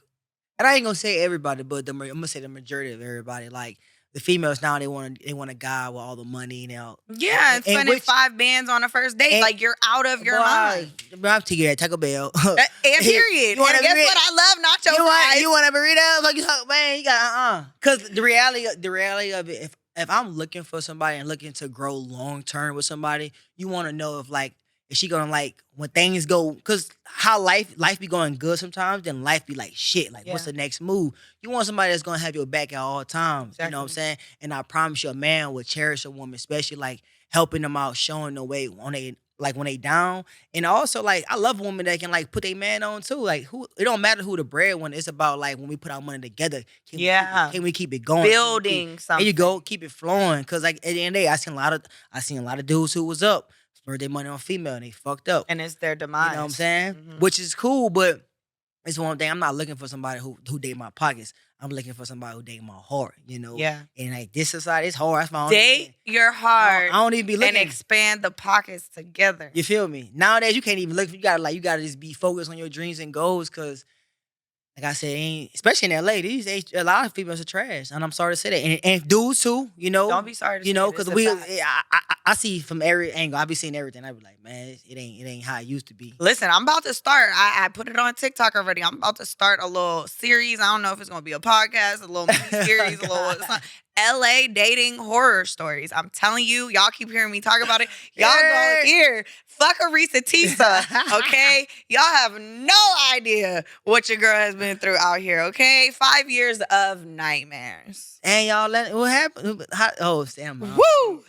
Speaker 3: and I ain't gonna say everybody, but I'm gonna say the majority of everybody. Like the females now, they want a guy with all the money now.
Speaker 2: Yeah, and spending
Speaker 3: which
Speaker 2: 5 bands on a first date,
Speaker 3: and
Speaker 2: like you're out of your
Speaker 3: boy,
Speaker 2: mind.
Speaker 3: I'm taking you at Taco Bell.
Speaker 2: And period.
Speaker 3: You want
Speaker 2: And
Speaker 3: a
Speaker 2: guess
Speaker 3: burrito?
Speaker 2: what? I love nacho
Speaker 3: You want
Speaker 2: fries.
Speaker 3: you want a burrito? Like you talk, man, you got Because the reality of it, if I'm looking for somebody and looking to grow long term with somebody, you want to know if she gonna like when things go, because how life be going good sometimes, then life be like shit. Like what's
Speaker 2: Yeah.
Speaker 3: the next move? You want somebody that's gonna have your back at all times. You know what I'm
Speaker 2: Exactly.
Speaker 3: saying? And I promise you, a man will cherish a woman, especially like helping them out, showing the way when they down. And also, like, I love women that can like put their man on too. Like, who it don't matter who the breadwinner. It's about like when we put our money together.
Speaker 2: Yeah.
Speaker 3: Can we keep it going?
Speaker 2: Building something.
Speaker 3: There you go. Keep it flowing. Cause like at the end of the day, I seen a lot of dudes who was up, spent their money on female, and they fucked up.
Speaker 2: And it's their
Speaker 3: You
Speaker 2: demise.
Speaker 3: know what I'm saying?
Speaker 2: Mhm.
Speaker 3: Which is cool, but it's one thing. I'm not looking for somebody who date my pockets. I'm looking for somebody who date my heart. You know.
Speaker 2: Yeah.
Speaker 3: And like this society, it's hard. That's why
Speaker 2: Date your heart
Speaker 3: I don't even be looking.
Speaker 2: and expand the pockets together.
Speaker 3: You feel me? Nowadays, you can't even look. You gotta just be focused on your dreams and goals. Cause, like I said, especially in LA, a lot of females are trash, and I'm sorry to say that. And dudes too, you know.
Speaker 2: Don't be sorry to
Speaker 3: you
Speaker 2: say
Speaker 3: know,
Speaker 2: it, it's
Speaker 3: because
Speaker 2: a fact.
Speaker 3: I see from every angle. I be seeing everything. I be like, man, it ain't how it used to be.
Speaker 2: Listen, I'm about to start. I put it on TikTok already. I'm about to start a little series. I don't know if it's going to be a podcast, a little mini series, a little LA dating horror stories. I'm telling you, y'all keep hearing me talk about it. Y'all
Speaker 3: Yeah.
Speaker 2: go here. Fuck Arisa Tisa, okay? Y'all have no idea what your girl has been through out here, okay? 5 years of nightmares.
Speaker 3: And y'all, what happened? Oh, damn.
Speaker 2: Woo!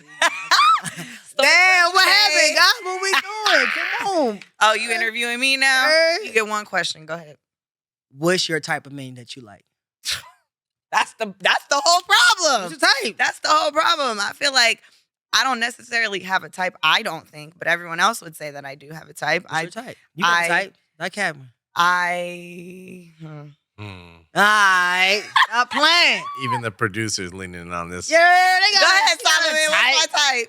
Speaker 3: Damn, what happened, guys? What we doing? Come on.
Speaker 2: Oh, you interviewing me now?
Speaker 3: Hey.
Speaker 2: You get one question. Go ahead.
Speaker 3: What's your type of man that you like?
Speaker 2: That's the whole problem.
Speaker 3: What's your type?
Speaker 2: That's the whole problem. I feel like I don't necessarily have a type. I don't think, but everyone else would say that I do have a type.
Speaker 3: What's your type? You got a type? Like Cameron. Alright. Stop playing.
Speaker 4: Even the producers leaning on this.
Speaker 3: Yeah, they got
Speaker 2: Go ahead,
Speaker 3: they got a
Speaker 2: Solomon.
Speaker 3: type.
Speaker 2: What's my type?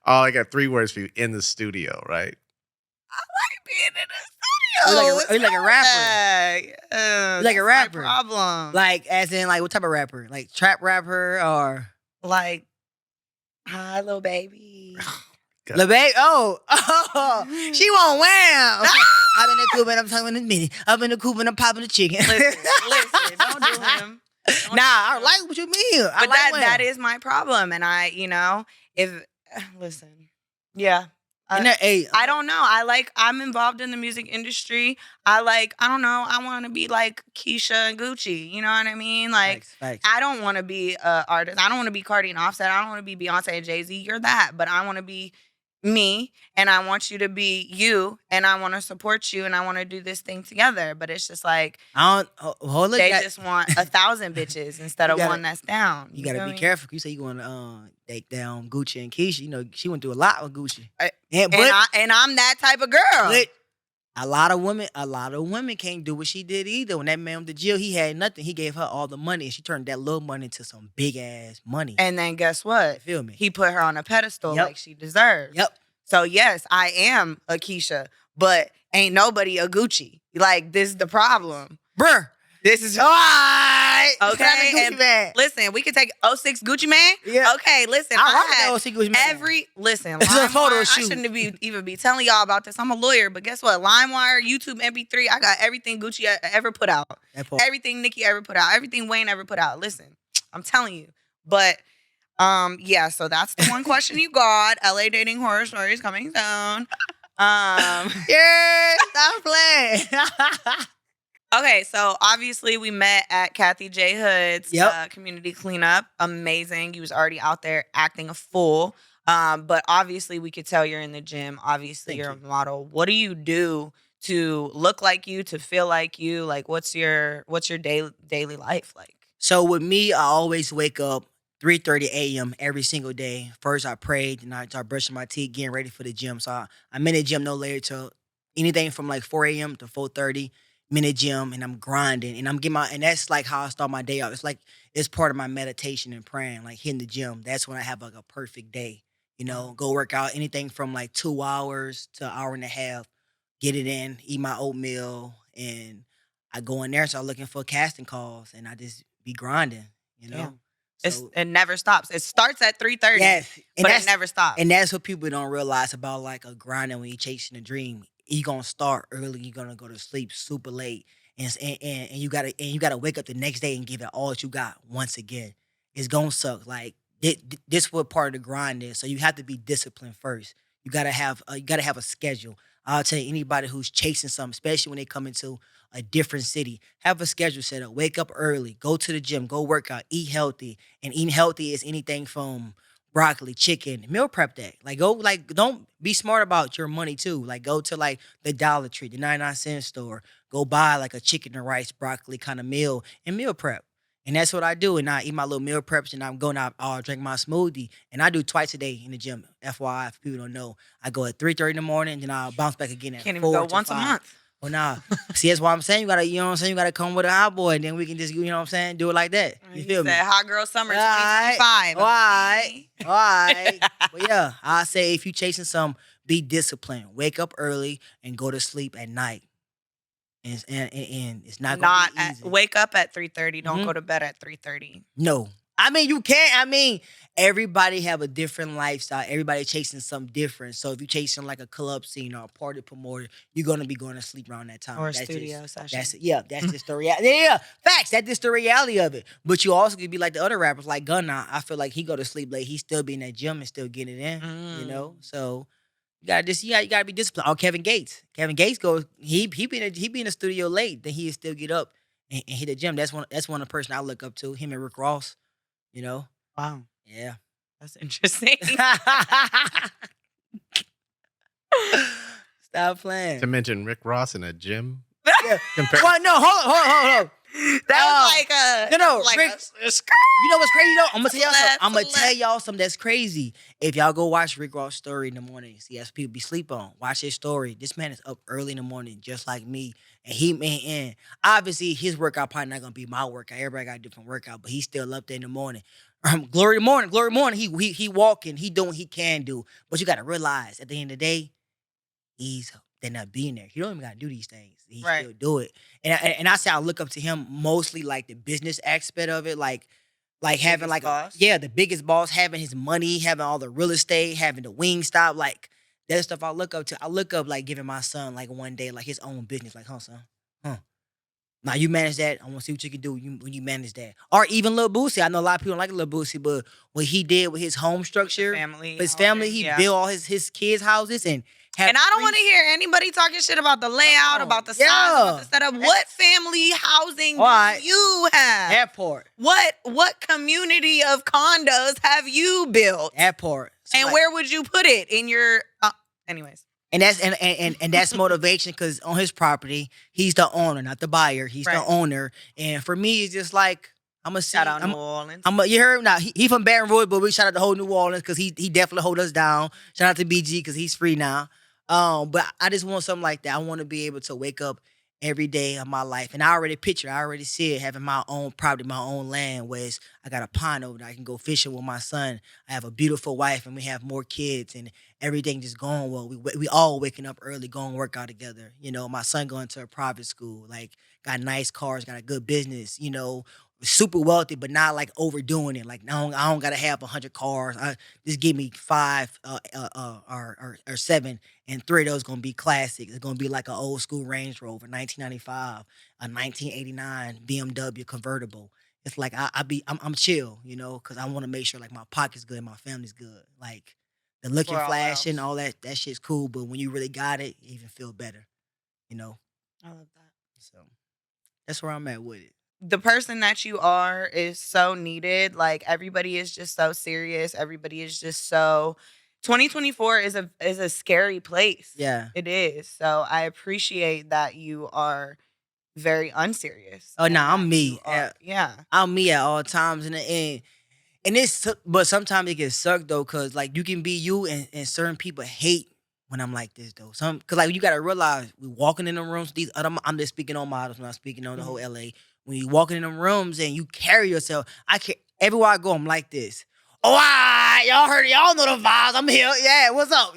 Speaker 4: Oh, I got 3 words for you. In the studio, right?
Speaker 2: Being in the studio.
Speaker 3: You like a rapper.
Speaker 2: Yeah,
Speaker 3: You like a
Speaker 2: that's
Speaker 3: rapper.
Speaker 2: my problem.
Speaker 3: Like, as in, like, what type of rapper? Like, trap rapper or
Speaker 2: Like, hi, little baby.
Speaker 4: God.
Speaker 3: Lil Baby? Oh, she won't wham. I'm in the coop and I'm talking to mini. I'm in the coop and I'm popping the chicken.
Speaker 2: Listen, don't do him. Don't
Speaker 3: Nah, I
Speaker 2: do him.
Speaker 3: like what you mean. I
Speaker 2: But
Speaker 3: like
Speaker 2: that is my problem. And listen, yeah. I don't know. I'm involved in the music industry. I don't know. I want to be like Keisha and Gucci. You know what I mean? Like,
Speaker 3: Facts.
Speaker 2: I don't want to be an artist. I don't want to be Cardi and Offset. I don't want to be Beyonce and Jay-Z. You're that. But I want to be me, and I want you to be you, and I want to support you, and I want to do this thing together. But it's just like,
Speaker 3: I don't hold it.
Speaker 2: they just want 1,000 bitches instead of
Speaker 3: You gotta-
Speaker 2: one that's down.
Speaker 3: You gotta
Speaker 2: feel
Speaker 3: be
Speaker 2: me?
Speaker 3: careful. You say you want to take down Gucci and Keisha. You know, she went through a lot with Gucci.
Speaker 2: And
Speaker 3: But
Speaker 2: I'm that type of girl.
Speaker 3: But a lot of women can't do what she did either. When that man went to jail, he had nothing. He gave her all the money, and she turned that little money into some big ass money.
Speaker 2: And then guess what?
Speaker 3: You feel me?
Speaker 2: He put her on a pedestal
Speaker 3: Yep.
Speaker 2: like she deserves.
Speaker 3: Yep.
Speaker 2: So yes, I am a Keisha, but ain't nobody a Gucci. Like, this is the problem.
Speaker 3: Bruh.
Speaker 2: This is
Speaker 3: All right.
Speaker 2: okay.
Speaker 3: Gucci
Speaker 2: And
Speaker 3: man.
Speaker 2: listen, we can take 06 Gucci man.
Speaker 3: Yeah.
Speaker 2: Okay, listen.
Speaker 3: I
Speaker 2: I
Speaker 3: rock
Speaker 2: had
Speaker 3: that old Gucci man.
Speaker 2: listen.
Speaker 3: It's a photo
Speaker 2: LimeWire, I
Speaker 3: shoot.
Speaker 2: shouldn't even be telling y'all about this. I'm a lawyer, but guess what? LimeWire, YouTube, MP3. I got everything Gucci ever put out.
Speaker 3: That part.
Speaker 2: Everything Nicki ever put out. Everything Wayne ever put out. Listen, I'm telling you. But yeah, so that's the one question you got. LA dating horror stories coming soon.
Speaker 3: Yeah, stop playing.
Speaker 2: Okay, so obviously we met at Kathy J. Hood's
Speaker 3: Yep.
Speaker 2: community cleanup. Amazing. You was already out there acting a fool. But obviously we could tell you're in the gym. Obviously
Speaker 3: Thank
Speaker 2: you're
Speaker 3: you.
Speaker 2: a model. What do you do to look like you, to feel like you? Like, what's your daily life like?
Speaker 3: So with me, I always wake up 3:30 a.m. every single day. First, I prayed, and I start brushing my teeth, getting ready for the gym. So I'm in the gym no later till anything from like 4 a.m. to 4:30. I'm in the gym, and I'm grinding, and and that's like how I start my day off. It's part of my meditation and praying, like hitting the gym. That's when I have like a perfect day. You know, go work out anything from like 2 hours to an hour and a half. get it in, eat my oatmeal, and I go in there and start looking for casting calls, and I just be grinding, you know.
Speaker 2: Damn.
Speaker 3: So
Speaker 2: It never stops. It starts at 3:30,
Speaker 3: yes, and
Speaker 2: but it
Speaker 3: that's
Speaker 2: never stops.
Speaker 3: and that's what people don't realize about like a grinding when you're chasing a dream. You gonna start early, you're gonna go to sleep super late, and you gotta wake up the next day and give it all that you got once again. It's gonna suck. Like this what part of the grind is. So you have to be disciplined first. You gotta have a schedule. I'll tell you anybody who's chasing something, especially when they come into a different city, have a schedule set up. Wake up early, go to the gym, go work out, eat healthy, and eating healthy is anything from broccoli, chicken, meal prep that. Like go like don't be smart about your money too. Like go to like the Dollar Tree, the 99-cent store. Go buy like a chicken and rice, broccoli kind of meal and meal prep. And that's what I do. And I eat my little meal preps and I'm going out, I'll drink my smoothie. And I do twice a day in the gym. FYI, if people don't know. I go at 3:30 in the morning, then I'll bounce back again at
Speaker 2: Can't even
Speaker 3: 4
Speaker 2: go
Speaker 3: to
Speaker 2: once
Speaker 3: 5.
Speaker 2: a month.
Speaker 3: Well, nah. See, that's why I'm saying you gotta, you know what I'm saying? You gotta come with a hot boy, and then we can just, you know what I'm saying, do it like that. You feel me?
Speaker 2: Said Hot Girl Summer
Speaker 3: All right.
Speaker 2: 2025.
Speaker 3: All right. All right. But yeah, I say if you chasing some, be disciplined. Wake up early and go to sleep at night. And it's not gonna
Speaker 2: Not
Speaker 3: be
Speaker 2: at,
Speaker 3: easy.
Speaker 2: wake up at 3:30. Don't
Speaker 3: Mhm.
Speaker 2: go to bed at 3:30.
Speaker 3: No. I mean, you can't. I mean, everybody have a different lifestyle. Everybody chasing something different. So if you chasing like a club scene or a party promoter, you're gonna be going to sleep around that time.
Speaker 2: Or a
Speaker 3: That's
Speaker 2: studio
Speaker 3: just,
Speaker 2: session.
Speaker 3: That's that's just the reality. Yeah, facts. That's just the reality of it. But you also could be like the other rappers, like Gunna. I feel like he go to sleep late. He still be in that gym and still getting it in. You know, so. You gotta be disciplined. Oh, Kevin Gates. Kevin Gates goes. He be in the studio late. Then he still get up and hit the gym. That's one of the person I look up to. Him and Rick Ross. You know.
Speaker 2: Wow.
Speaker 3: Yeah.
Speaker 2: That's interesting.
Speaker 3: Stop playing.
Speaker 4: To mention Rick Ross in a gym.
Speaker 3: Yeah.
Speaker 4: Compare-
Speaker 3: Well, no, hold on.
Speaker 2: That was like a
Speaker 3: No,
Speaker 2: like
Speaker 3: Rick.
Speaker 2: a
Speaker 3: You know what's crazy though? I'm gonna tell y'all something.
Speaker 2: Left,
Speaker 3: I'm gonna
Speaker 2: left.
Speaker 3: tell y'all something that's crazy. If y'all go watch Rick Ross' story in the morning, see that's what people be sleep on. Watch his story. This man is up early in the morning, just like me. And and obviously his workout probably not gonna be my workout. Everybody got a different workout, but he's still up there in the morning. Glory morning. He walking. He doing what he can do. But you gotta realize at the end of the day, they're not being there. He don't even gotta do these things. He
Speaker 2: Right.
Speaker 3: still do it. And I say I look up to him mostly like the business aspect of it, like having
Speaker 2: Biggest
Speaker 3: like
Speaker 2: boss?
Speaker 3: the biggest boss, having his money, having all the real estate, having the wing stop, like that stuff I look up to. I look up like giving my son like one day like his own business, like, huh, son, huh. Now you manage that. I want to see what you can do when you manage that. Or even Lil Boosie. I know a lot of people don't like Lil Boosie, but what he did with his home structure,
Speaker 2: family.
Speaker 3: his family,
Speaker 2: housing,
Speaker 3: he
Speaker 2: yeah.
Speaker 3: built all his kids' houses and
Speaker 2: And I don't want to hear anybody talking shit about the layout,
Speaker 3: No.
Speaker 2: about the size,
Speaker 3: Yeah.
Speaker 2: about the setup. What family housing
Speaker 3: All right.
Speaker 2: do you have?
Speaker 3: airport.
Speaker 2: What community of condos have you built?
Speaker 3: Airport. So,
Speaker 2: And
Speaker 3: like-
Speaker 2: where would you put it in your? Anyways,
Speaker 3: And that's motivation because on his property, he's the owner, not the buyer. He's the
Speaker 2: Right.
Speaker 3: owner. And for me, it's just like I'm gonna see.
Speaker 2: shout out New Orleans.
Speaker 3: You heard him now. He from Baton Rouge, but we shout out the whole New Orleans because he definitely hold us down. Shout out to BG because he's free now. But I just want something like that. I want to be able to wake up every day of my life, and I already see it having my own property, my own land. Where I got a pond over there, I can go fishing with my son. I have a beautiful wife, and we have more kids, and everything just going well. We all waking up early, going work out together. You know, my son going to a private school, like got nice cars, got a good business. You know, super wealthy, but not like overdoing it. Like I don't gotta have 100 cars. Just give me 5 or 7, and 3 of those gonna be classic. It's gonna be like an old school Range Rover, 1995, a 1989 BMW convertible. It's like I'm chill, you know, because I want to make sure like my pocket's good, and my family's good. Like the looking
Speaker 2: For all
Speaker 3: flashing,
Speaker 2: else.
Speaker 3: all that shit's cool, but when you really got it, you even feel better, you know.
Speaker 2: I love that.
Speaker 3: So that's where I'm at with it.
Speaker 2: The person that you are is so needed. Like everybody is just so serious. Everybody is just so. 2024 is a scary place.
Speaker 3: Yeah.
Speaker 2: It is. So I appreciate that you are very unserious.
Speaker 3: Oh,
Speaker 2: and
Speaker 3: nah, I'm
Speaker 2: that
Speaker 3: me.
Speaker 2: you are- yeah.
Speaker 3: I'm me at all times, and it's but sometimes it gets sucked though, cause like you can be you, and certain people hate when I'm like this though. Cause like you gotta realize we walking in the rooms. I'm just speaking on models, I'm not speaking on the whole LA. When you walking in them rooms and you carry yourself, everywhere I go, I'm like this. Oh, all right, y'all heard it. Y'all know the vibes. I'm here. Yeah, what's up?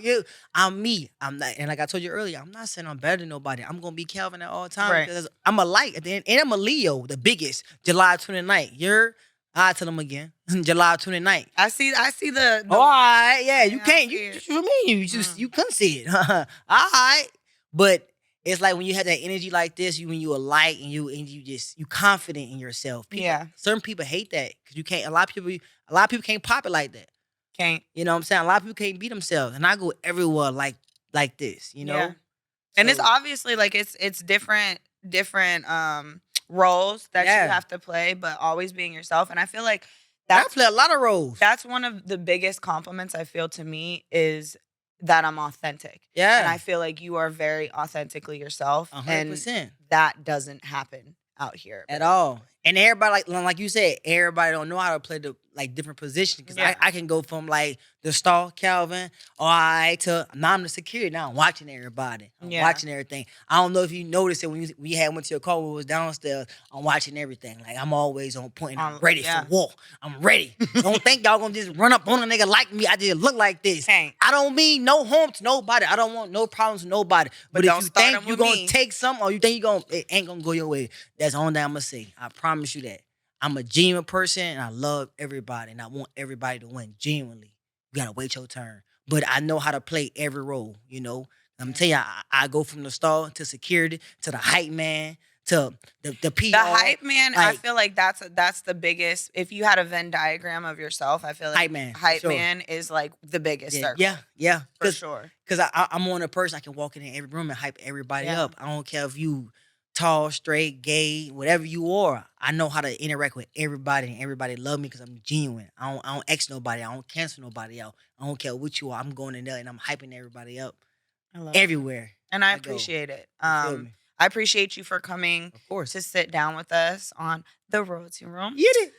Speaker 3: I'm me. I'm not, and like I told you earlier, I'm not saying I'm better than nobody. I'm gonna be Calvin at all times
Speaker 2: Right.
Speaker 3: because I'm a light at the end, and I'm a Leo, the biggest. July 29th. I tell them again. July 29th.
Speaker 2: I see the
Speaker 3: All right, yeah, you
Speaker 2: Yeah, I
Speaker 3: can't.
Speaker 2: see
Speaker 3: You,
Speaker 2: it.
Speaker 3: you mean you couldn't see it? All right, but it's like when you have that energy like this, when you a light and you confident in yourself.
Speaker 2: Yeah.
Speaker 3: Certain people hate that because you can't. A lot of people can't pop it like that.
Speaker 2: can't.
Speaker 3: You know what I'm saying? A lot of people can't be themselves, and I go everywhere like this. You know,
Speaker 2: Yeah. And it's
Speaker 3: So,
Speaker 2: obviously like it's different roles that
Speaker 3: Yeah.
Speaker 2: you have to play, but always being yourself. And I feel like
Speaker 3: I
Speaker 2: that's
Speaker 3: play a lot of roles.
Speaker 2: that's one of the biggest compliments I feel to me is that I'm authentic.
Speaker 3: Yeah.
Speaker 2: And I feel like you are very authentically yourself. And
Speaker 3: 100%
Speaker 2: that doesn't happen out here.
Speaker 3: at all. And everybody, like you said, everybody don't know how to play the different positions. Because
Speaker 2: Yeah.
Speaker 3: I can go from like the star Calvin, all right, to now I'm the security. Now I'm watching everybody. I'm
Speaker 2: Yeah.
Speaker 3: watching everything. I don't know if you noticed it when you went to your car when we was downstairs. I'm watching everything. Like I'm always on point. And I'm ready
Speaker 2: Yeah.
Speaker 3: for war. I'm ready. Don't think y'all gonna just run up on a nigga like me. I just look like this.
Speaker 2: Can't.
Speaker 3: I don't mean no harm to nobody. I don't want no problems with nobody.
Speaker 2: But
Speaker 3: But
Speaker 2: don't
Speaker 3: if you
Speaker 2: start
Speaker 3: think
Speaker 2: 'em
Speaker 3: you're
Speaker 2: with
Speaker 3: gonna
Speaker 2: me.
Speaker 3: take something or you think it ain't gonna go your way, that's the only thing I'm gonna say. I promise you that. I'm a genuine person and I love everybody and I want everybody to win genuinely. You gotta wait your turn. But I know how to play every role, you know. I'm telling you, I go from the star to security to the hype man to the PR.
Speaker 2: The hype man, I
Speaker 3: like-
Speaker 2: feel like that's the biggest. If you had a Venn diagram of yourself, I feel like
Speaker 3: Hype man, for
Speaker 2: hype
Speaker 3: sure.
Speaker 2: man is like the biggest
Speaker 3: Yeah,
Speaker 2: circle.
Speaker 3: yeah.
Speaker 2: For sure.
Speaker 3: Because I'm on a person I can walk in every room and hype everybody
Speaker 2: Yeah.
Speaker 3: up. I don't care if you tall, straight, gay, whatever you are. I know how to interact with everybody and everybody love me because I'm genuine. I don't X nobody. I don't cancel nobody out. I don't care what you are. I'm going in there and I'm hyping everybody up
Speaker 2: I love it.
Speaker 3: everywhere.
Speaker 2: And I
Speaker 3: I go.
Speaker 2: appreciate it.
Speaker 3: You feel me?
Speaker 2: I appreciate you for coming
Speaker 3: Of course.
Speaker 2: to sit down with us on the Royalty Room.
Speaker 3: Get it.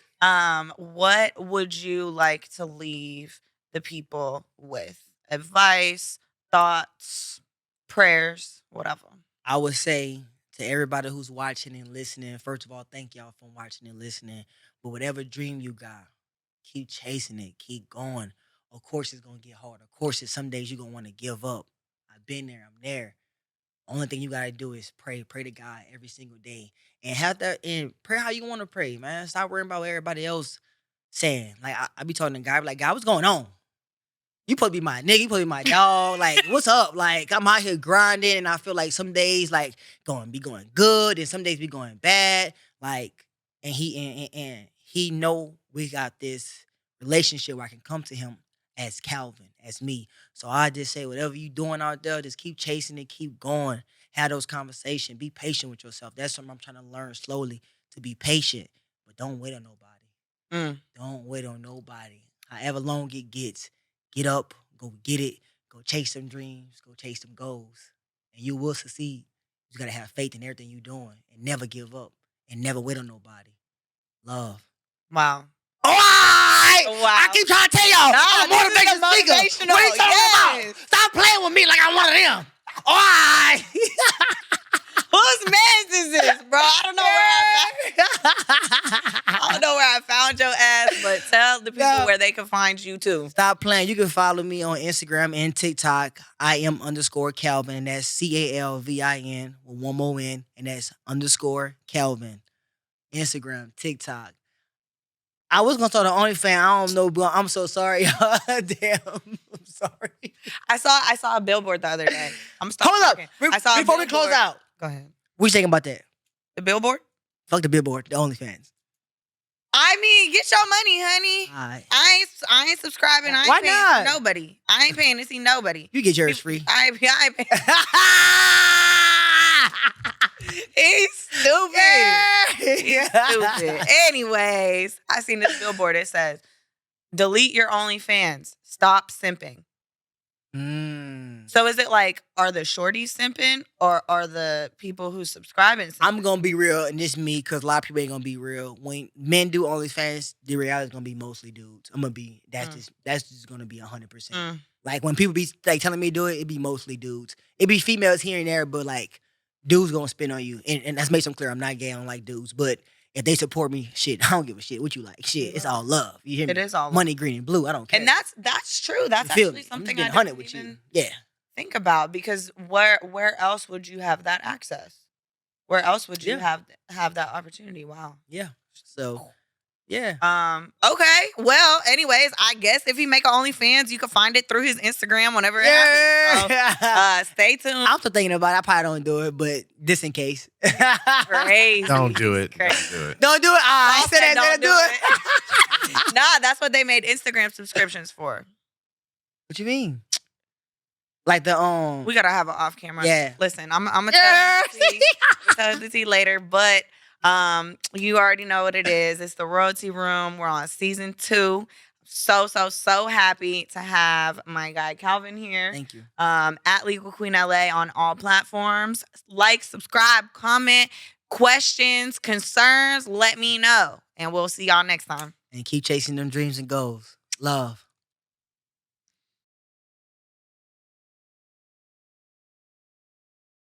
Speaker 2: What would you like to leave the people with? Advice, thoughts, prayers, whatever.
Speaker 3: I would say to everybody who's watching and listening, first of all, thank y'all for watching and listening. But whatever dream you got, keep chasing it, keep going. Of course, it's gonna get hard. Of course, some days you're gonna want to give up. I've been there, I'm there. Only thing you gotta do is pray to God every single day, and have that and pray how you want to pray, man. Stop worrying about what everybody else saying. Like I be talking to God, like God, what's going on? You supposed to be my nigga, you supposed to be my dog. Like, what's up? Like, I'm out here grinding, and I feel like some days like going good, and some days be going bad. Like, and he know we got this relationship where I can come to him as Calvin, as me. So I just say, whatever you doing out there, just keep chasing it, keep going, have those conversations, be patient with yourself. That's something I'm trying to learn slowly, to be patient, but don't wait on nobody. Don't wait on nobody. However long it gets, get up, go get it, go chase some dreams, go chase some goals, and you will succeed. You gotta have faith in everything you're doing and never give up and never wait on nobody. Love.
Speaker 2: Wow.
Speaker 3: All right.
Speaker 2: Wow.
Speaker 3: I keep trying to tell y'all, I'm a
Speaker 2: Nah, this is
Speaker 3: motivation speaker.
Speaker 2: motivational,
Speaker 3: What are you talking
Speaker 2: yes.
Speaker 3: about? Stop playing with me like I'm one of them. All right.
Speaker 2: Whose man's is this, bro? I don't know where I found your ass, but tell the people
Speaker 3: No.
Speaker 2: where they can find you too.
Speaker 3: Stop playing. You can follow me on Instagram and TikTok. I am _Calvin, and that's CALVIN with one more N, and that's _Calvin. Instagram, TikTok. I was gonna start an OnlyFans. I don't know, but I'm so sorry, y'all. Damn, I'm sorry.
Speaker 2: I saw a billboard the other day. I'm stuck
Speaker 3: Hold up.
Speaker 2: talking. I saw a
Speaker 3: Before we close
Speaker 2: billboard.
Speaker 3: out,
Speaker 2: Go ahead.
Speaker 3: what you thinking about that?
Speaker 2: The billboard?
Speaker 3: Fuck the billboard, the OnlyFans.
Speaker 2: I mean, get your money, honey.
Speaker 3: All right.
Speaker 2: I ain't subscribing. I ain't
Speaker 3: Why
Speaker 2: paying
Speaker 3: not?
Speaker 2: for nobody. I ain't paying to see nobody.
Speaker 3: You get yours free.
Speaker 2: I ain't paying. He's stupid. He's stupid. Anyways, I seen this billboard. It says, delete your OnlyFans. Stop simping. So is it like, are the shorties simping or are the people who subscribing simping?
Speaker 3: I'm gonna be real, and this is me, because a lot of people ain't gonna be real. When men do OnlyFans, the reality is gonna be mostly dudes. I'm gonna be that's just gonna be 100%. Like when people be like telling me to do it, it be mostly dudes. It be females here and there, but like dudes gonna spin on you, and let's make some clear. I'm not gay. I don't like dudes, but if they support me, shit, I don't give a shit what you like. Shit, it's all love. You hear me?
Speaker 2: It is all
Speaker 3: money, green and blue. I don't care.
Speaker 2: And that's true. That's
Speaker 3: You feel
Speaker 2: actually
Speaker 3: me? I'm just
Speaker 2: something
Speaker 3: getting
Speaker 2: I
Speaker 3: 100
Speaker 2: didn't
Speaker 3: with
Speaker 2: even
Speaker 3: you. Yeah.
Speaker 2: think about, because where else would you have that access? Where else would you
Speaker 3: Yeah.
Speaker 2: have that opportunity? Wow.
Speaker 3: Yeah. So, yeah.
Speaker 2: Okay. Well, anyways, I guess if he make an OnlyFans, you can find it through his Instagram whenever it happens. So, stay tuned.
Speaker 3: I'm still thinking about it. I probably don't do it, but just in case.
Speaker 2: Crazy.
Speaker 4: Don't do it.
Speaker 2: Crazy.
Speaker 4: Don't do it.
Speaker 3: Don't do it. I
Speaker 2: Boss
Speaker 3: said
Speaker 2: said
Speaker 3: that.
Speaker 2: don't
Speaker 3: Do it.
Speaker 2: Nah, that's what they made Instagram subscriptions for.
Speaker 3: What you mean? Like the
Speaker 2: We gotta have an off camera.
Speaker 3: Yeah.
Speaker 2: Listen, I'm gonna tell you the tea later, but you already know what it is. It's the Royalty Room. We're on season 2. So happy to have my guy Calvin here.
Speaker 3: Thank you.
Speaker 2: At Legal Queen LA on all platforms. Like, subscribe, comment, questions, concerns, let me know. And we'll see y'all next time.
Speaker 3: And keep chasing them dreams and goals. Love.